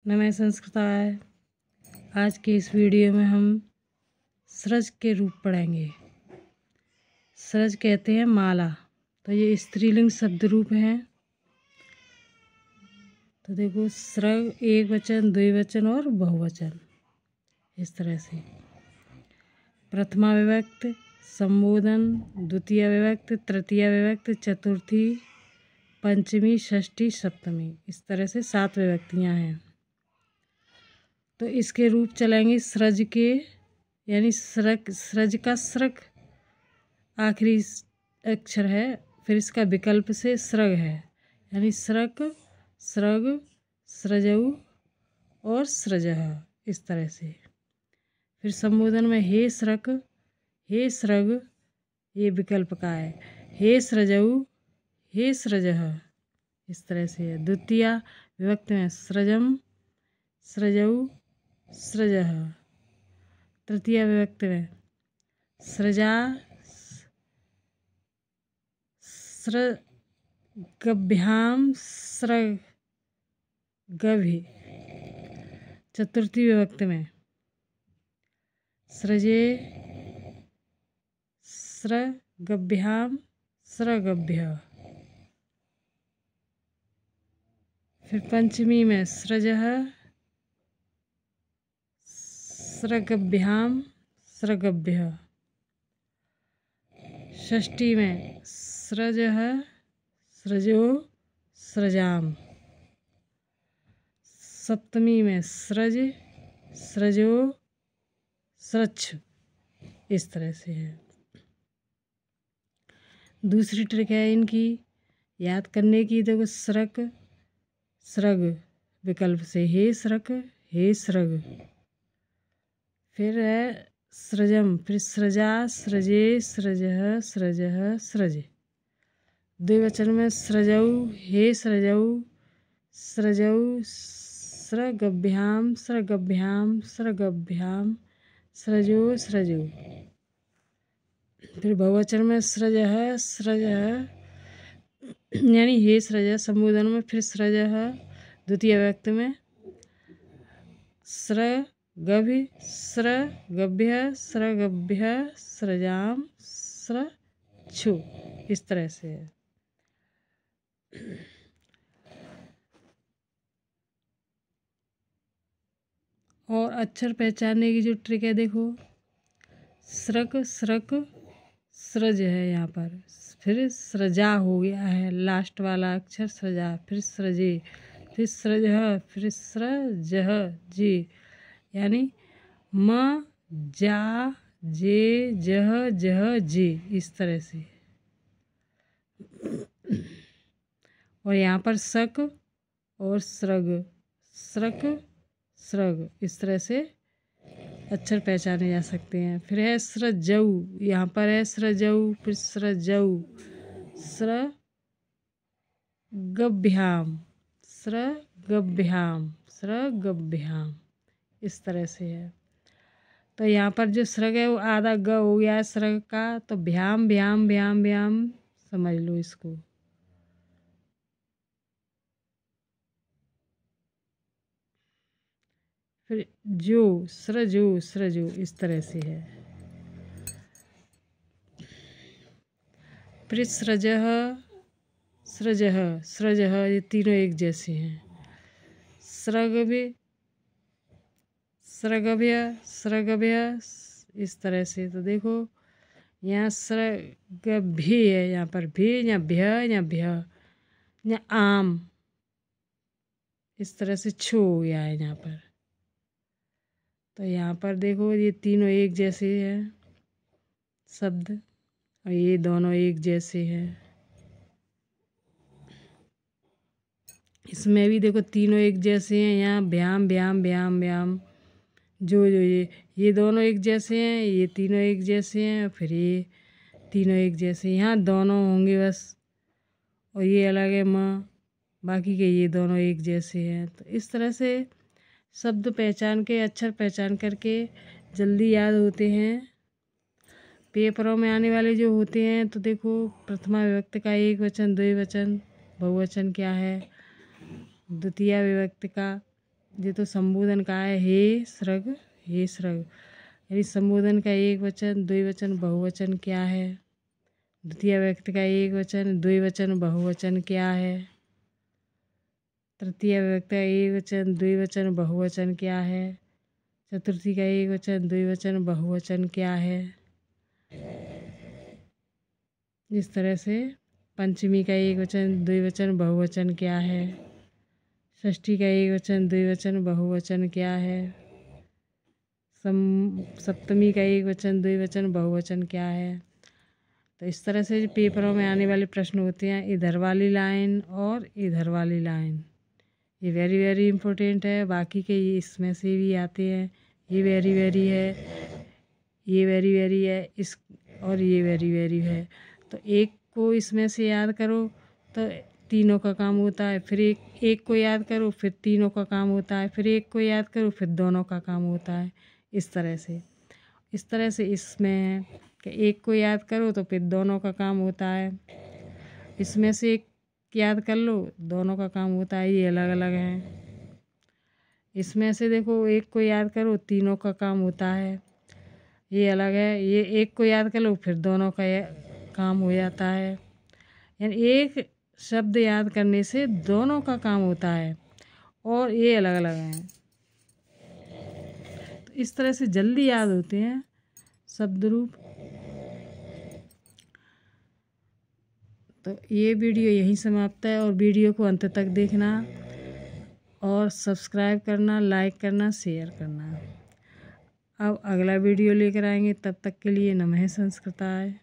नमः संस्कृताय। आज के इस वीडियो में हम स्रज के रूप पढ़ेंगे। स्रज कहते हैं माला, तो ये स्त्रीलिंग शब्द रूप है। तो देखो, स्रग एक वचन, द्विवचन और बहुवचन, इस तरह से। प्रथमा विभक्ति, संबोधन, द्वितीय विभक्ति, तृतीय विभक्ति, चतुर्थी, पंचमी, षष्ठी, सप्तमी, इस तरह से 7 विभक्तियाँ हैं। तो इसके रूप चलेंगे स्रज के, यानी स्रज का स्रक आखिरी अक्षर है, फिर इसका विकल्प से स्रग है, यानी स्रक, स्रग, स्रजऊ और स्रजः, इस तरह से। फिर संबोधन में हे स्रक, हे स्रग, ये विकल्प का है। हे स्रजऊ, हे स्रजः, इस तरह से है। द्वितीय विभक्ति में स्रजम, स्रजऊ, स्रजः। तृतीय विभक्ति में स्रजा, स्रगभ्याम, स्रगभि। चतुर्थी विभक्ति में स्रजे, स्रगभ्याम, स्रगभ्य। फिर पंचमी में स्रजः, स्रगभ्याम, स्रगभ्य। षष्ठी में स्रजः, स्रजो, स्रजाम। सप्तमी में स्रज, स्रजो, स्रच्छ, इस तरह से है। दूसरी ट्रिक है इनकी याद करने की। देखो, स्रक, स्रग विकल्प से हे स्रक, हे स्रग। फिर है स्रजम, फिर स्रजा, स्रजे, स्रजः, स्रजः, स्रजे। द्विवचन में स्रजऊ, हे स्रजऊ, स्रजऊ, स्रगभ्याम, स्रगभ्याम, स्रगभ्याम, स्रजो, स्रजो। फिर बहुवचन में स्रजः, स्रजः, यानी हे स्रजः संबोधन में। फिर स्रजः द्वितीय विभक्ति में स्रगभि, स्रगभ्य, स्रगभ्य, स्रजाम, स्रच्छु, इस तरह से है। और अक्षर पहचानने की जो ट्रिक है, देखो, स्रक, स्रक, स्रज है यहाँ पर। फिर स्रजा हो गया है लास्ट वाला अक्षर स्रजा। फिर स्रजे, फिर स्रजः, फिर स्रजः, जी, यानी म, जा, जे, जह, जह, जे, इस तरह से। और यहाँ पर सक और स्रग, स्रक, स्रग, इस तरह से अक्षर पहचाने जा सकते हैं। फिर है स्रजऊ, यहाँ पर है स्रजऊ, फिर स्रजऊ, स्रगभ्याम, स्रगभ्याम, स्रगभ्याम, इस तरह से है। तो यहाँ पर जो स्रग है वो आधा ग हो गया है स्रग का, तो भ्याम, भ्याम, भ्याम, भ्याम समझ लो इसको। फिर जो, स्रजो, स्रजो, इस तरह से है। फिर स्रजः, स्रजः, स्रजः, ये तीनों एक जैसे हैं। स्रगभ्य, स्रगभ्य, स्रगभ्य, इस तरह से। तो देखो, यहाँ स्रगभ्य है, यहाँ पर भी, यहाँ भ्य, यहाँ भ्य, यहाँ आम, इस तरह से छो हो गया है यहाँ पर। तो यहाँ पर देखो, ये तीनों एक जैसे हैं शब्द, और ये दोनों एक जैसे हैं। इसमें भी देखो तीनों एक जैसे हैं। यहाँ व्याम, व्याम, व्याम, व्याम, जो ये दोनों एक जैसे हैं, ये तीनों एक जैसे हैं, फिर ये तीनों एक जैसे। यहाँ दोनों होंगे बस, और ये अलग है माँ, बाकी के ये दोनों एक जैसे हैं। तो इस तरह से शब्द पहचान के, अक्षर पहचान करके जल्दी याद होते हैं। पेपरों में आने वाले जो होते हैं, तो देखो, प्रथमा विभक्ति का एक वचन, द्विवचन, बहुवचन क्या है, द्वितीय विभक्ति का ये तो संबोधन का है, हे सृग, हे सृग। यानी संबोधन का एक वचन, द्विवचन, बहुवचन क्या है। द्वितीय व्यक्ति का एक वचन, द्विवचन, बहुवचन क्या है। तृतीय व्यक्ति का एक वचन, द्विवचन, बहुवचन क्या है। चतुर्थी का एक वचन, द्विवचन, बहुवचन क्या है। इस तरह से पंचमी का एक वचन, द्विवचन, बहुवचन क्या है। षष्ठी का एक वचन, द्विवचन, बहुवचन क्या है। सप्तमी का एक वचन, द्विवचन, बहुवचन क्या है। तो इस तरह से पेपरों में आने वाले प्रश्न होते हैं, इधर वाली लाइन और इधर वाली लाइन। ये वेरी वेरी इम्पोर्टेंट है। बाकी के ये इसमें से भी आते हैं। ये वेरी वेरी है, ये वेरी वेरी है, इस और ये वेरी वेरी है। तो एक को इसमें से याद करो तो तीनों का काम होता है। फिर एक को याद करो, फिर तीनों का काम होता है। फिर एक को याद करो, फिर दोनों का काम होता है। इस तरह से इसमें है कि एक को याद करो तो फिर दोनों का काम होता है। इसमें से एक याद कर लो, दोनों का काम होता है। ये अलग अलग हैं। इसमें से देखो, एक को याद करो, तीनों का काम होता है। ये अलग है। ये एक को याद कर लो, फिर दोनों का काम हो जाता है। यानी एक शब्द याद करने से दोनों का काम होता है और ये अलग अलग हैं। तो इस तरह से जल्दी याद होते हैं शब्द रूप। तो ये वीडियो यहीं समाप्त है और वीडियो को अंत तक देखना और सब्सक्राइब करना, लाइक करना, शेयर करना। अब अगला वीडियो लेकर आएंगे, तब तक के लिए नमः संस्कृताय।